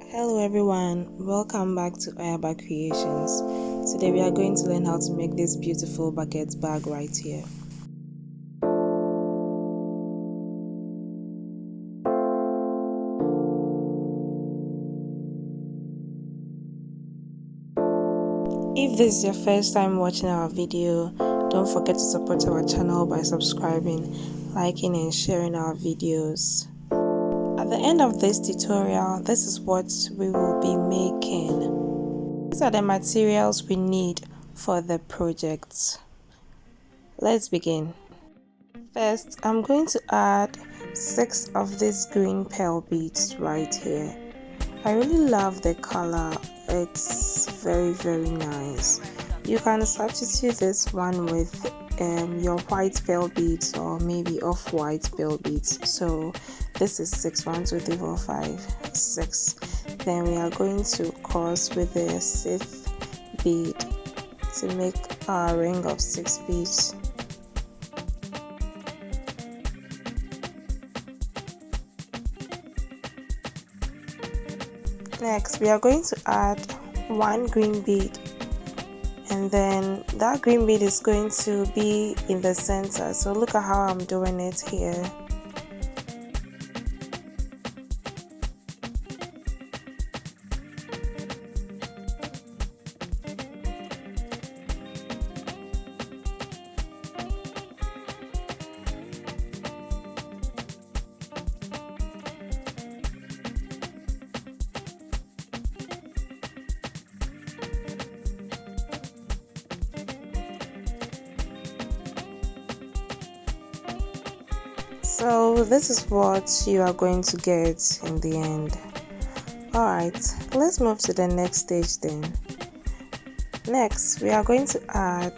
Hello everyone, welcome back to Ayaaba Creations. Today we are going to learn how to make this beautiful bucket bag right here. If this is your first time watching our video, don't forget to support our channel by subscribing, liking and sharing our videos. At the end of this tutorial, this is what we will be making. These are the materials we need for the project. Let's begin. First, I'm going to add 6 of these green pearl beads right here. I really love the color, it's very nice. You can substitute this one with your white pearl beads or maybe off-white pearl beads. So this is 6, 1, 2, 3, 4, 5, 6. Then we are going to cross with the 6th bead to make our ring of 6 beads. Next, we are going to add 1 green bead, and then that green bead is going to be in the center. So look at how I'm doing it here. So this is what you are going to get in the end. Alright, let's move to the next stage then. Next, we are going to add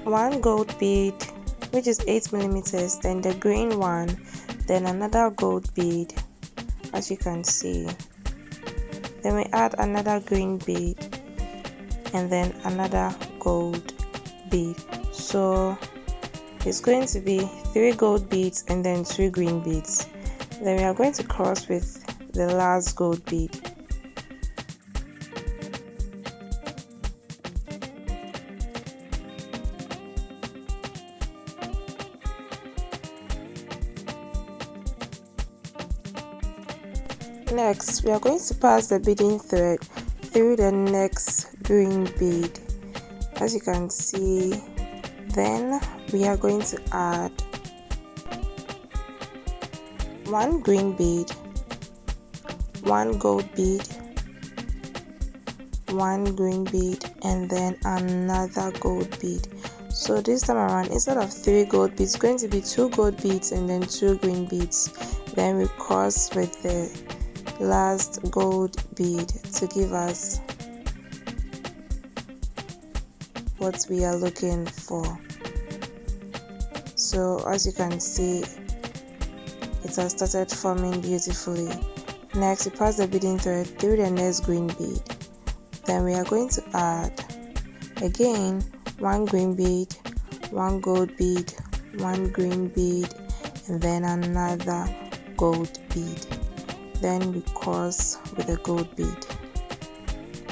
one gold bead, which is 8 millimeters, then the green one, then another gold bead, as you can see. Then we add another green bead, and then another gold bead. So it's going to be 3 gold beads and then 2 green beads. Then we are going to cross with the last gold bead. Next, we are going to pass the beading thread through the next green bead, as you can see. Then we are going to add 1 green bead, 1 gold bead, 1 green bead, and then another gold bead. So this time around, instead of 3 gold beads, it's going to be 2 gold beads and then 2 green beads. Then we cross with the last gold bead to give us what we are looking for. So as you can see, it has started forming beautifully. Next, we pass the beading thread through the next green bead. Then we are going to add again 1 green bead, 1 gold bead, 1 green bead, and then another gold bead. Then we cross with a gold bead.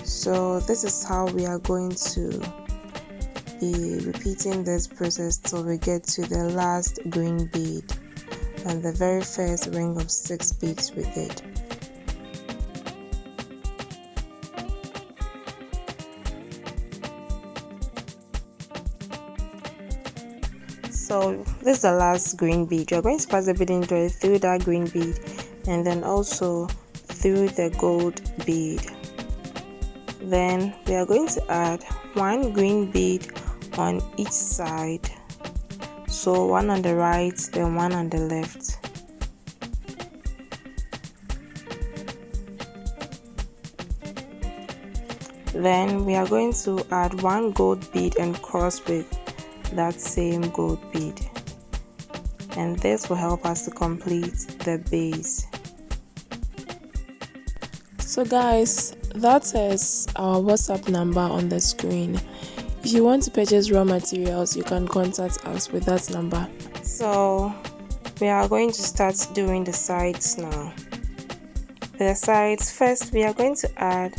So this is how we are going to be repeating this process till we get to the last green bead and the very first ring of 6 beads with it. So this is the last green bead. You're going to pass the beading thread through that green bead and then also through the gold bead. Then we are going to add 1 green bead on each side, so 1 on the right, then 1 on the left. Then we are going to add 1 gold bead and cross with that same gold bead, and this will help us to complete the base. So guys, that is our WhatsApp number on the screen. If you want to purchase raw materials, you can contact us with that number. So we are going to start doing the sides now. For the sides, first we are going to add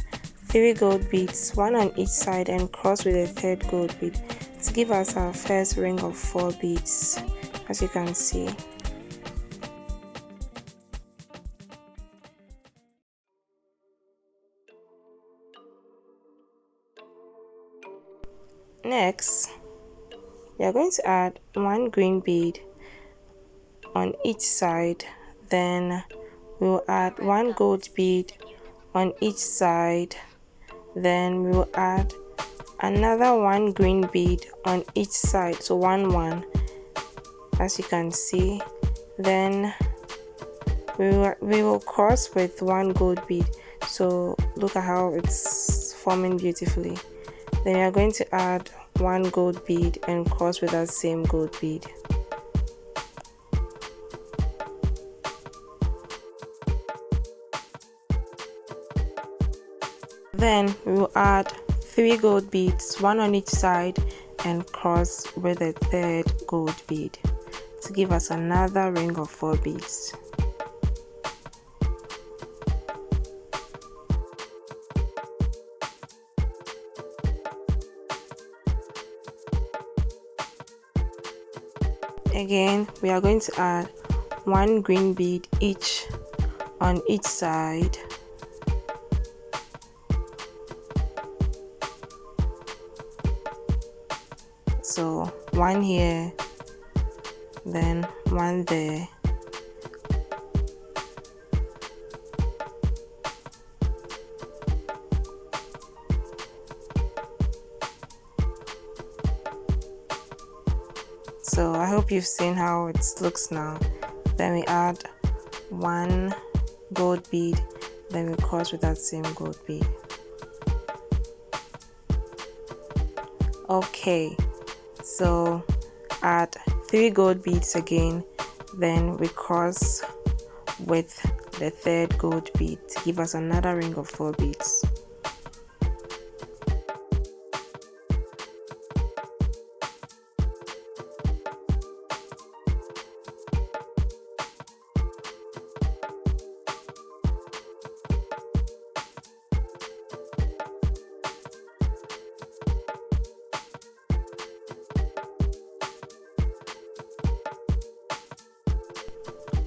3 gold beads, 1 on each side, and cross with a third gold bead to give us our first ring of 4 beads, as you can see. Next, we are going to add 1 green bead on each side, then we will add 1 gold bead on each side, then we will add another 1 green bead on each side, so 1 as you can see. Then we will cross with 1 gold bead, so look at how it's forming beautifully. Then we are going to add 1 gold bead and cross with that same gold bead. Then we will add 3 gold beads, 1 on each side, and cross with a third gold bead to give us another ring of 4 beads. Again, we are going to add 1 green bead each on each side. So 1 here, then 1 there. So I hope you've seen how it looks now. Then we add 1 gold bead, then we cross with that same gold bead. Okay, so add 3 gold beads again, then we cross with the third gold bead to give us another ring of 4 beads.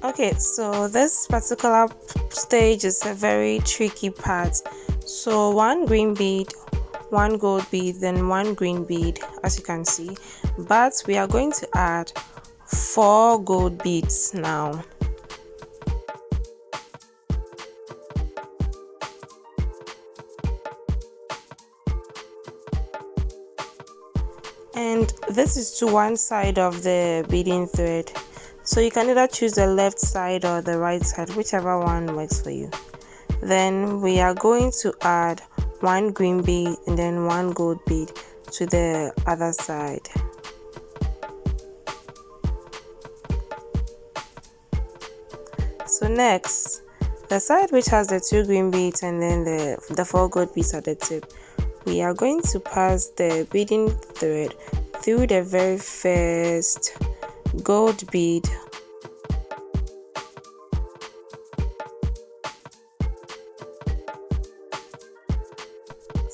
Okay, so this particular stage is a very tricky part. So 1 green bead, 1 gold bead, then 1 green bead, as you can see, but we are going to add 4 gold beads now. And this is to one side of the beading thread, so you can either choose the left side or the right side, whichever one works for you. Then we are going to add 1 green bead and then 1 gold bead to the other side. So next, the side which has the 2 green beads and then the 4 gold beads at the tip, we are going to pass the beading thread through the very first gold bead.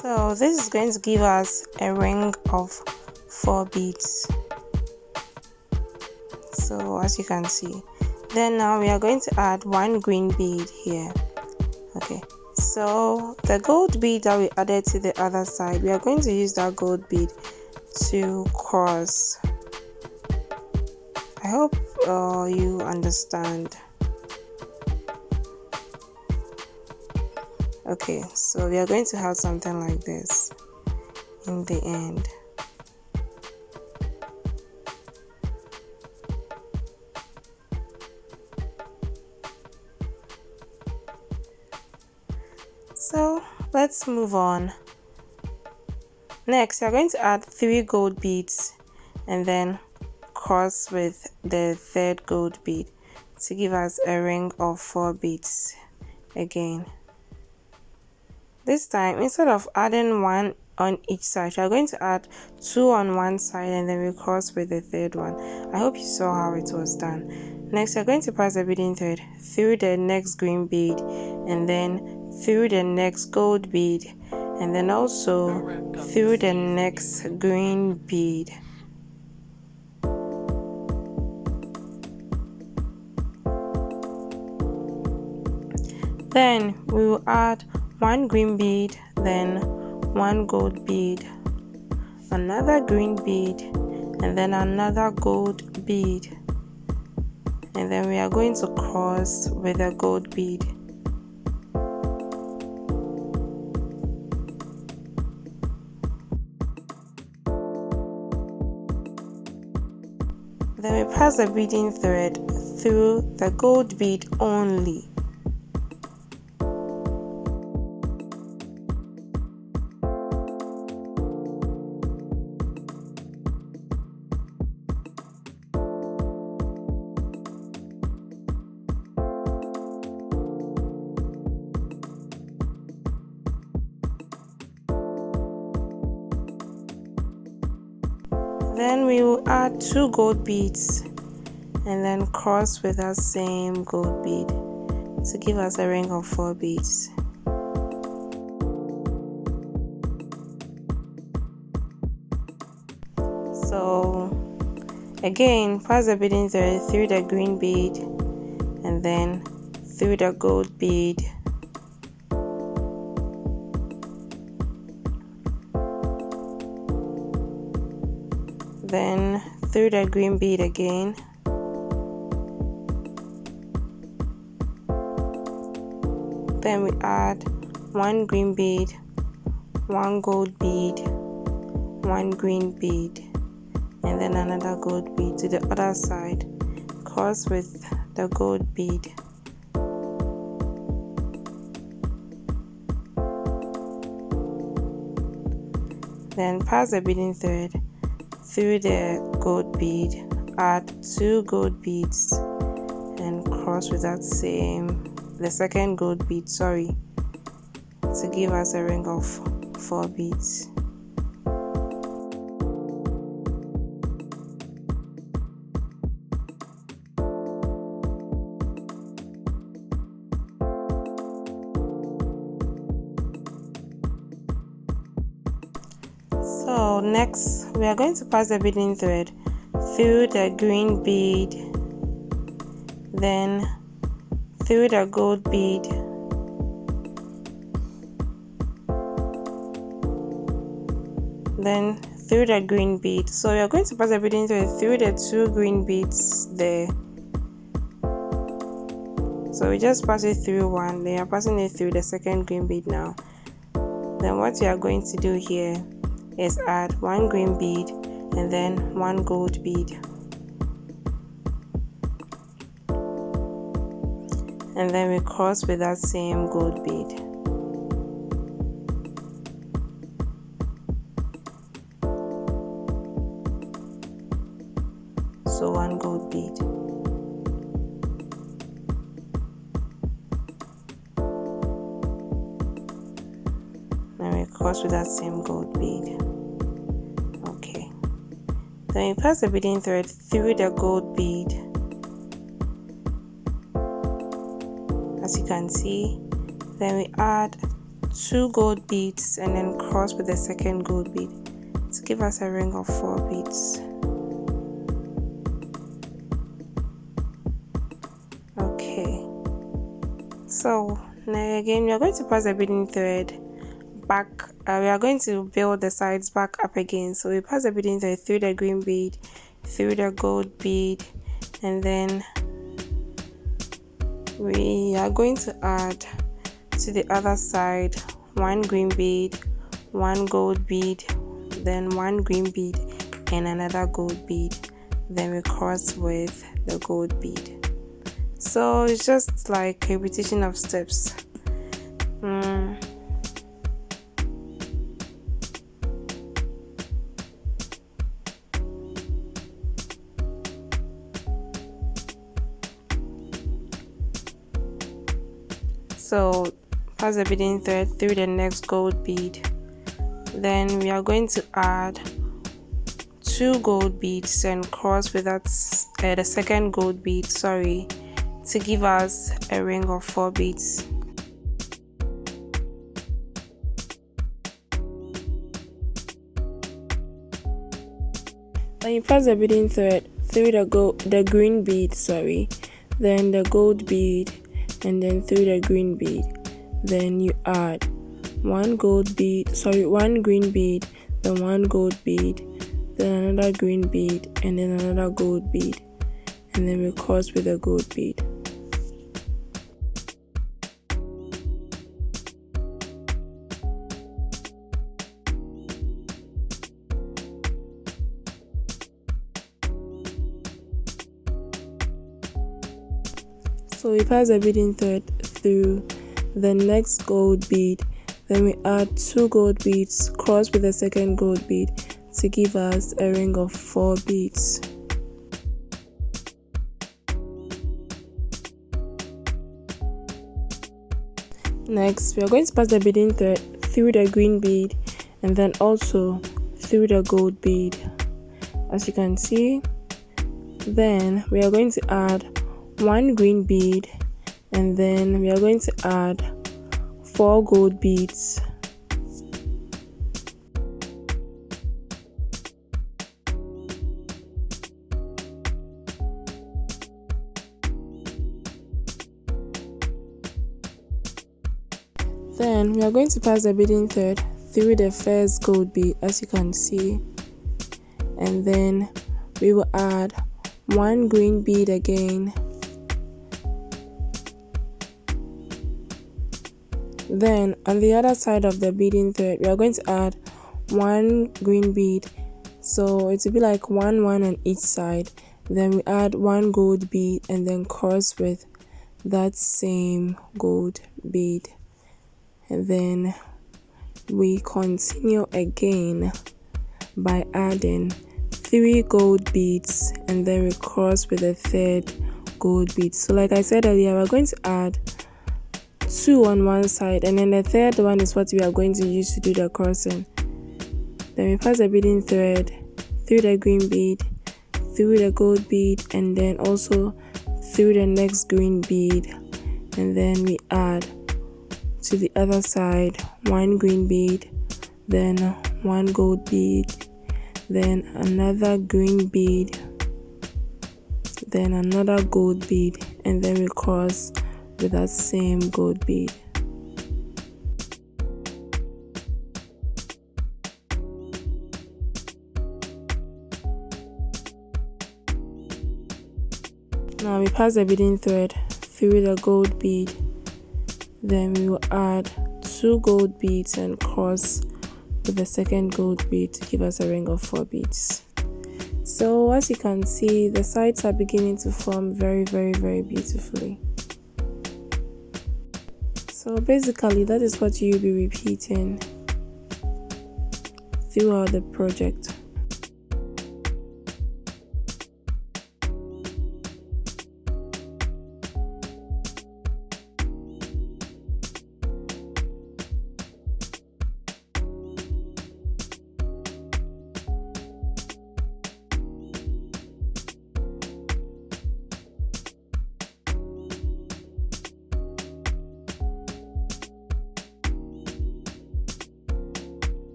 So this is going to give us a ring of 4 beads. So as you can see, then now we are going to add 1 green bead here. Okay, so the gold bead that we added to the other side, we are going to use that gold bead to cross. I hope you understand. Okay, so we are going to have something like this in the end. So let's move on. Next, we are going to add 3 gold beads and then cross with the third gold bead to give us a ring of 4 beads again. This time, instead of adding 1 on each side. We are going to add 2 on one side and then we cross with the third one. I hope you saw how it was done. Next, we're going to pass the beading thread through the next green bead and then through the next gold bead and then also through the next green bead. Then we will add 1 green bead, then 1 gold bead, another green bead, and then another gold bead. And then we are going to cross with a gold bead. Then we pass the beading thread through the gold bead only. Then we will add 2 gold beads and then cross with that same gold bead to give us a ring of 4 beads. So again, pass the beading thread through the green bead and then through the gold bead. Then through the green bead again. Then we add 1 green bead, 1 gold bead, 1 green bead, and then another gold bead to the other side. Cross with the gold bead. Then pass the beading thread through the gold bead, add 2 gold beads and cross with that the second gold bead, to give us a ring of 4 beads. So next we are going to pass the beading thread through the green bead, then through the gold bead, then through the green bead. So we are going to pass the beading thread through the 2 green beads there. So we just pass it through one, then we are passing it through the second green bead now. Then what we are going to do here is add 1 green bead and then 1 gold bead, and then we cross with that same gold bead. So 1 gold bead. And we cross with that same gold bead. Okay. Then we pass the beading thread through the gold bead. As you can see, then we add 2 gold beads and then cross with the second gold bead to give us a ring of 4 beads. Okay. So now again, we are going to pass the beading thread back. We are going to build the sides back up again. So we pass the beading thread through the green bead, through the gold bead, and then we are going to add to the other side 1 green bead, 1 gold bead, then 1 green bead and another gold bead. Then we cross with the gold bead. So it's just like a repetition of steps. So pass the beading thread through the next gold bead, Then we are going to add 2 gold beads and cross with that the second gold bead, to give us a ring of 4 beads. Then you pass the beading thread through the green bead, then the gold bead, and then through the green bead. Then you add one green bead, then one gold bead, then another green bead, and then another gold bead, and then we cross with a gold bead. So we pass the beading thread through the next gold bead, then we add 2 gold beads, cross with the second gold bead to give us a ring of 4 beads. Next, we are going to pass the beading thread through the green bead and then also through the gold bead, as you can see. Then we are going to add 1 green bead, and then we are going to add 4 gold beads. Then we are going to pass the beading thread through the first gold bead, as you can see, and then we will add 1 green bead again. Then on the other side of the beading thread, we are going to add 1 green bead, so it will be like 1 on each side. Then we add 1 gold bead and then cross with that same gold bead, and then we continue again by adding 3 gold beads, and then we cross with a third gold bead. So like I said earlier, we're going to add 2 on one side, and then the third one is what we are going to use to do the crossing. Then we pass the beading thread through the green bead, through the gold bead, and then also through the next green bead, and then we add to the other side 1 green bead, then 1 gold bead, then another green bead, then another gold bead, and then we cross with that same gold bead. Now we pass the beading thread through the gold bead, then we will add 2 gold beads and cross with the second gold bead to give us a ring of 4 beads. So as you can see, the sides are beginning to form very beautifully. So basically that is what you'll be repeating throughout the project.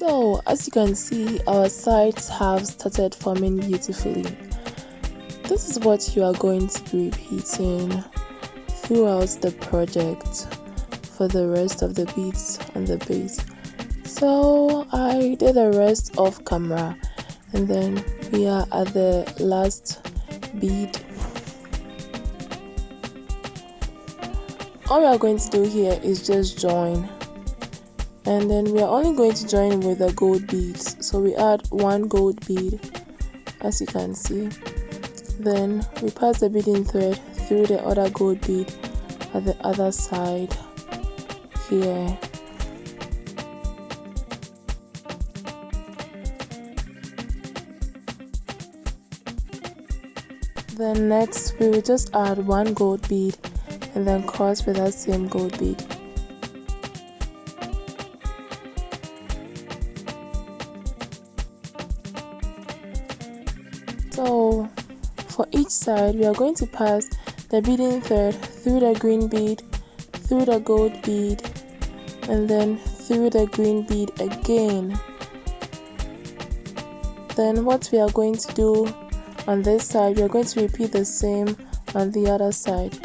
So as you can see, our sides have started forming beautifully. This is what you are going to be repeating throughout the project for the rest of the beads on the base. So I did the rest off camera, and then we are at the last bead. All we are going to do here is just join, and then we are only going to join with the gold beads. So we add one gold bead, as you can see. Then we pass the beading thread through the other gold bead at the other side here. Then next we will just add one gold bead and then cross with that same gold bead. So for each side we are going to pass the beading thread through the green bead, through the gold bead, and then through the green bead again. Then what we are going to do on this side, we are going to repeat the same on the other side.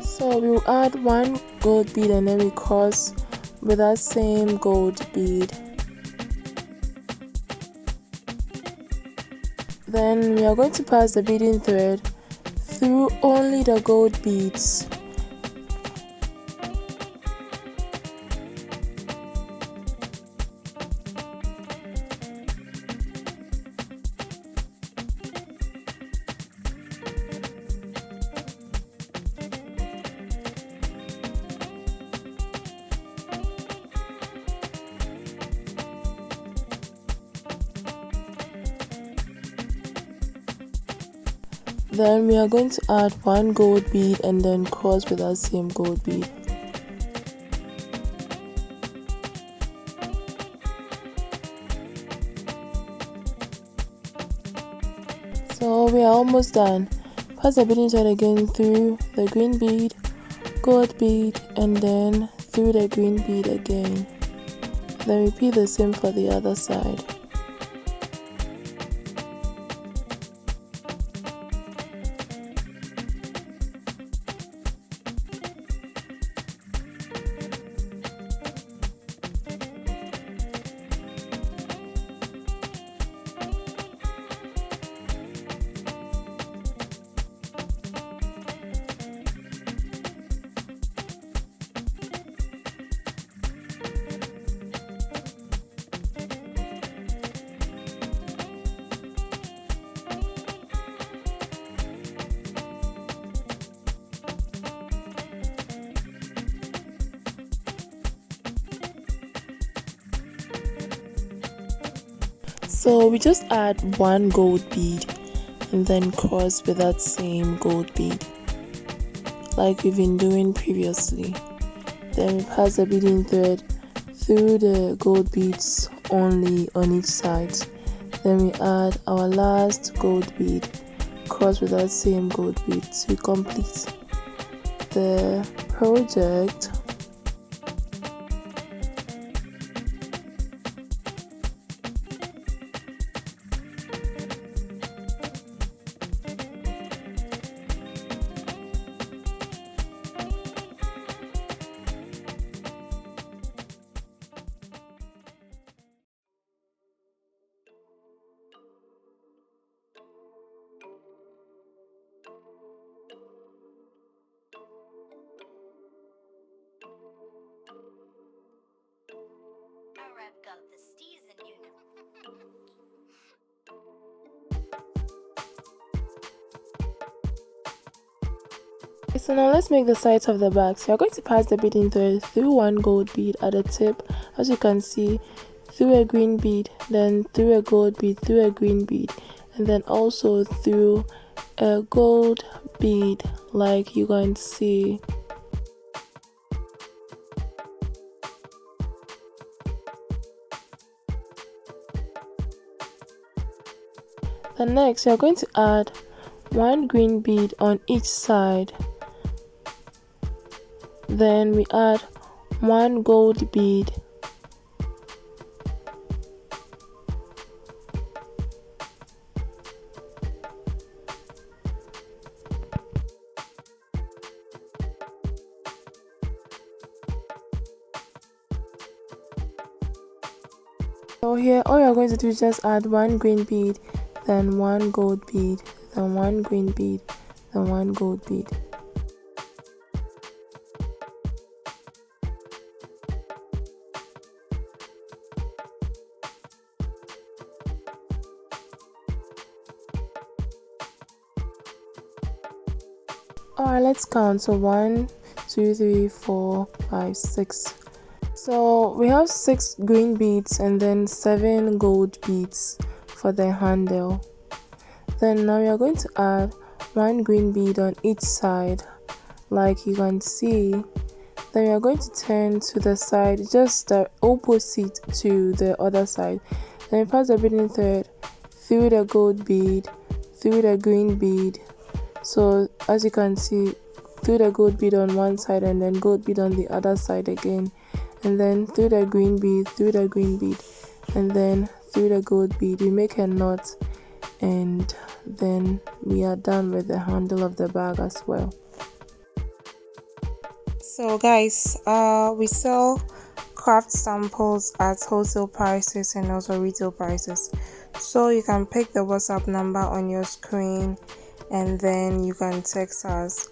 So we will add one gold bead and then we cross with that same gold bead. Then we are going to pass the beading thread through only the gold beads. Then we are going to add one gold bead and then cross with that same gold bead. So we are almost done. Pass the beading thread again through the green bead, gold bead, and then through the green bead again. Then repeat the same for the other side. So we just add one gold bead and then cross with that same gold bead like we've been doing previously. Then we pass the beading thread through the gold beads only on each side. Then we add our last gold bead, cross with that same gold bead to complete the project. Got the steez in you. So now let's make the sides of the bag. So you're going to pass the beading thread through one gold bead at the tip, as you can see, through a green bead, then through a gold bead, through a green bead, and then also through a gold bead like you can see. Then next you are going to add one green bead on each side. Then we add one gold bead. So here all you're going to do is just add one green bead, then one gold bead, then one green bead, then one gold bead. Alright, let's count. So 1, 2, 3, 4, 5, 6. So we have 6 green beads and then 7 gold beads for the handle. Then now we are going to add one green bead on each side like you can see. Then we are going to turn to the side just the opposite to the other side. Then we pass the beading thread through the gold bead, through the green bead. So as you can see, through the gold bead on one side and then gold bead on the other side again, and then through the green bead, through the green bead, and then through the gold bead. We make a knot and then we are done with the handle of the bag as well. So guys, we sell craft samples at wholesale prices and also retail prices, so you can pick the WhatsApp number on your screen and then you can text us.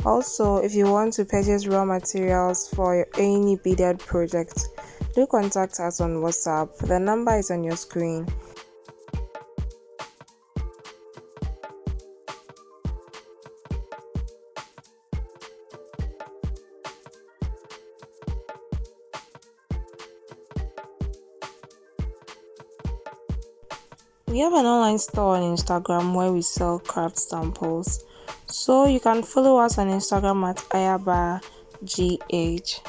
Also, if you want to purchase raw materials for any beaded project, do contact us on WhatsApp. The number is on your screen. We have an online store on Instagram where we sell craft samples, so you can follow us on Instagram at Ayaaba GH.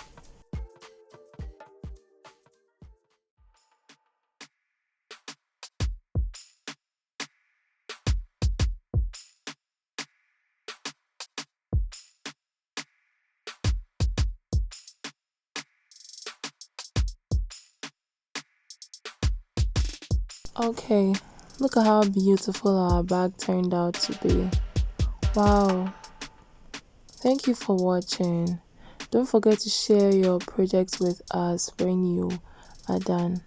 Okay, look at how beautiful our bag turned out to be. Wow. Thank you for watching. Don't forget to share your projects with us when you are done.